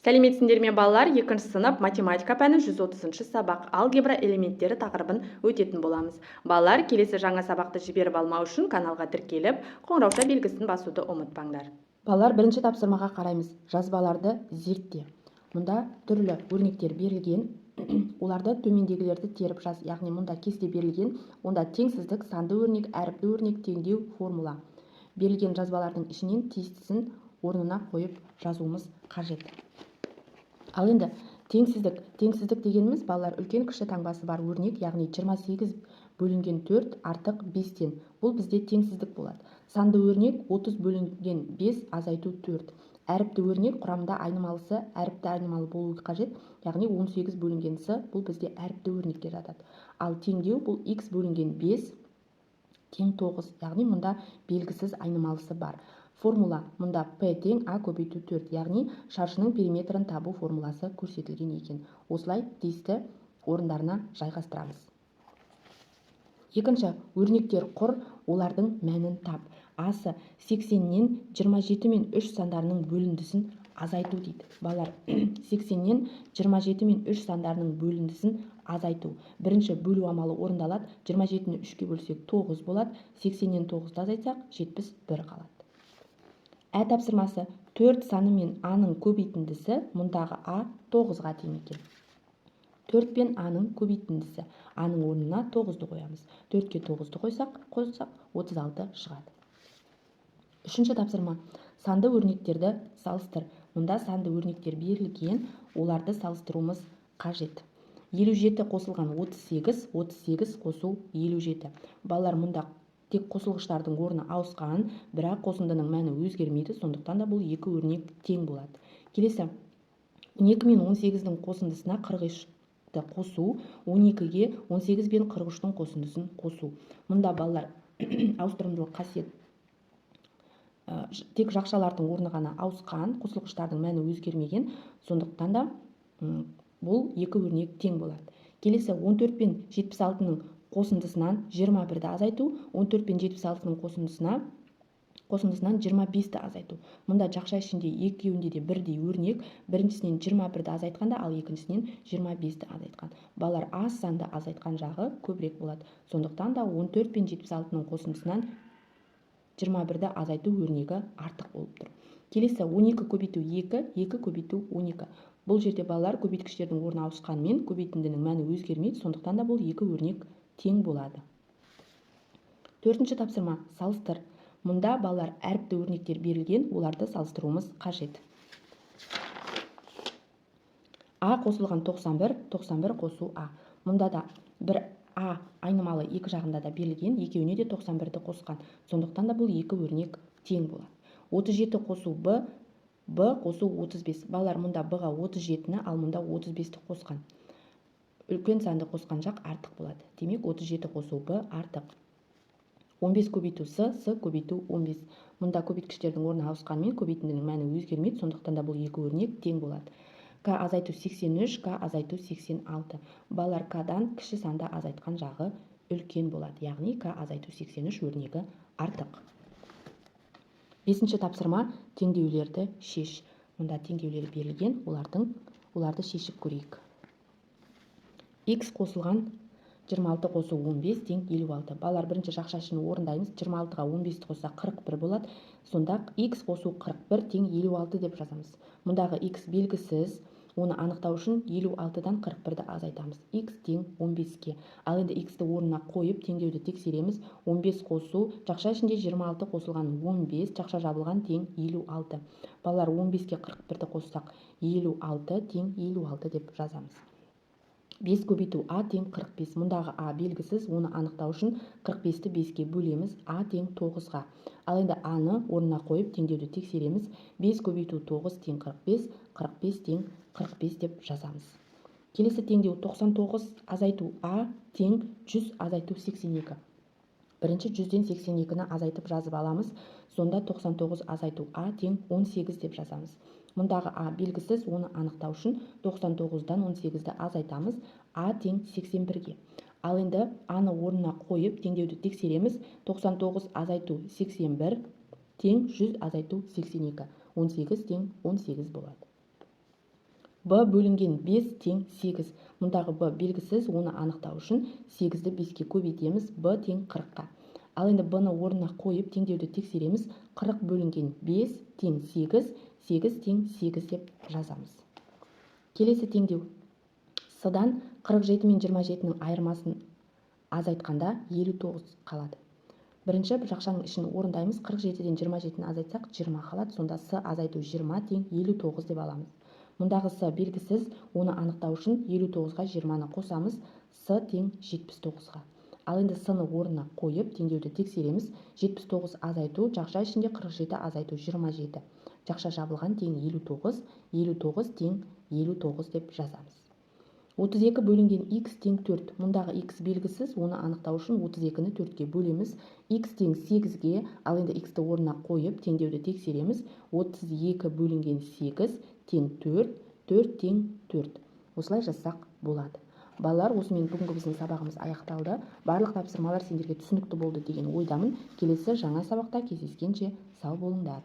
Сәлеметсіңдер ме балалар, 2 сынып математика пәні 130 сабақ алгебра элементтері тақырыбын өтетін боламыз. Балалар, келесі жаңа сабақты жіберіп алмау үшін каналға тіркеліп, қоңырауша белгісін басуды ұмытпаңдар. Балалар, бірінші тапсырмаға қараймыз. Жазбаларды зертте. Мұнда түрлі өрнектер берілген. Оларды төмендегілерді теріп жаз. Яғни мұнда кесте берілген. Онда теңсіздік, санды өрнек, әріпті өрнек, теңдеу, формула. Берілген жазбалардың ішінен тиістісін орнына қойып жазуымыз қажет. Ал енді теңсіздік дегеніміз балалар үлкен кіші таңбасы бар өрнек, яғни 28 бөлінген 4 артық 5-тен. Бұл бізде теңсіздік болады. Санды өрнек 30 бөлінген 5 азайту 4. Әріпті өрнек құрамында айнымалысы әріпті айнымалы болуы қажет, яғни 18 бөлінген с бұл бізде әріпті өрнекке жатады. Ал теңдеу бұл x бөлінген 5 тең 9, яғни мұнда белгісіз айнымалысы бар. Формула мұнда p тең a көбейту 4, яғни шаршының периметрін табу формуласы көрсетілген екен. Осылай тиісті орындарына жайғастырамыз. Екінші, өрнектер құр, олардың мәнін тап. Асы 80-нен 27 мен 3 сандарының бөліндісін азайту дейді. Балалар, 80-нен 27 мен 3 сандарының бөліндісін азайту. Бірінші бөлу амалы орындалады. 27-ні 3-ке бөлсек 9 болады. 80-нен 9-ды азайтсақ 71 қалады. Ә тапсырмасы 4 саны мен а-ның көбейтіндісі, мұндағы а 9-ға тең екен. 4 пен а-ның көбейтіндісі. А-ның орнына 9-ды қоямыз. 4-ке 9-ды қойсақ 36 шығады. Үшінші тапсырма. Санды өрнектерді салыстыр. Мұнда санды өрнектер берілген, оларды салыстыруымыз қажет. 57 қосылған 38, 38 қосу 57. Балалар, мұнда тек қосылғыштардың орны ауысқан, бірақ қосындының мәні өзгермейді, сондықтан да бұл екі өрнек тең болады. Келесі, 12 мен 18-дің қосындысына 43-ті қосу, 12-ге 18 бен 43-дің қосындысын қосу. Мұнда балалар ауыстырымдылық қасиет тек жақшалардың орны ғана ауысқан, қосылғыштардың мәні өзгермеген, сондықтан да бұл екі өрнек тең болады. Келесі, 14 пен 76-ның қосындысынан 21-ді азайту, 14 пен 76-ның қосындысынан 25-ті азайту. Мұнда жақша ішінде екеуінде де бірдей өрнек, біріншісінен 21-ді азайтқанда, ал екіншісінен 25-ті азайтқан. Балалар, аз санды азайтқан жағы көбірек болады. Сондықтан да 14 пен 76-ның қосындысынан 21-ді азайту өрнегі артық болып тұр. Келесі, 12 көбейту 2, 2 көбейту 12. Бұл жерде балалар көбейткіштердің орны ауысқанмен көбейтіндінің мәні өзгермейді, сондықтан да бұл екі өрнек тең болады. Төртінші тапсырма, салыстыр. Мұнда балалар әріпті өрнектер берілген, оларды салыстыруымыз қажет. А қосылған 91, 91 қосу А. Мұнда да бір А айнымалы екі жағында да берілген, екеуіне де 91-ді қосқан. Сондықтан да бұл екі өрнек тең болады. 37 қосу Б, Б қосу 35. Балалар, мұнда Б-ға 37-ні, ал мұнда 35-ті қосқан. Үлкен санды қосқан жақ артық болады. Демек, 37 қосу Б артық. 15 көбейту С, С көбейту 15. Мұнда көбейткіштердің орны ауысқанмен көбейтіндінің мәні өзгермейді, сондықтан да бұл екі өрнек тең болады. К азайту 83, К азайту 86. Балалар, К-дан кіші санды азайтқан жағы үлкен болады. Яғни, К азайту 83 өрнегі артық. Бесінші тапсырма, теңдеулерді шеш. Мұнда теңдеулер берілген, оларды шешіп көрейік. X қосылған 26 қосу 15 тең 56. Балалар, бірінші жақшашыны орындаймыз. 26-ға 15-ті қосса 41 болады. Сонда X қосу 41 тең 56 деп жазамыз. Мұндағы X белгісіз, оны анықтау үшін 56-дан 41-ді азайтамыз. X тең 15-ке. Ал енді X-ті орнына қойып теңдеуді тексереміз. 15 қосу, жақша ішінде 26 қосылған 15, жақша жабылған тең 56. Балалар, 15-ке 41-ді қоссақ 56 тең 56 деп жазамыз. 5 көбейту А тең 45. Мұндағы А белгісіз, оны анықтау үшін 45-ті 5-ке бөлеміз, А тең 9-ға. Ал енді А-ны орнына қойып теңдеуді тексереміз. 5 көбейту 9 тең 45, 45 тең 45 деп жазамыз. Келесі теңдеу 99 азайту А тең 100 азайту 82. Бірінші 100-ден 82-ні азайтып жазып аламыз. Сонда 99 азайту А тең 18 деп жазамыз. Мұндағы А белгісіз, оны анықтау үшін 99-дан 18-ді азайтамыз. А тең 81-ге. Ал енді А-ны орнына қойып теңдеуді тексереміз. 99 азайту 81 тең 100 азайту 82. 18 тең 18 болады. b бөлінген 5 тең 8. Мұндағы b белгісіз, оны анықтау үшін 8-ді 5-ке көбейтеміз, b тең 40-қа. Ал енді b-ны орнына қойып теңдеуді тексереміз. 40 бөлінген 5 тең 8, 8 тең 8 деп жазамыз. Келесі теңдеу. С-дан 47 мен 27-нің айырмасын азайтқанда 59 қалады. Бірінші жақшаның ішін орындаймыз. 47-ден 27-ні азайтсақ 20 қалады. Сонда С азайту 20 тең 59 деп аламыз. Мұндағы С белгісіз, оны анықтау үшін 59-ға 20-ны қосамыз. С тең 79-ға. Ал енді С-ны орнына қойып теңдеуді тексереміз. 79 азайту, жақша ішінде 47 азайту 27. Жақша жабылған тең 59, 59 тең 59 деп жазамыз. 32 бөлінген x тең 4. Мұндағы x белгісіз, оны анықтау үшін 32-ні 4-ке бөлеміз. X тең 8-ге, ал енді x-ті орнына қойып теңдеуді тексереміз. 32 бөлінген 8 тең 4, 4 тең 4. Осылай жазсақ болады. Балалар, осымен бүгінгі біздің сабағымыз аяқталды. Барлық тапсырмалар сендерге түсінікті болды деген ойдамын. Келесі жаңа сабақта кездескенше сау болыңдар.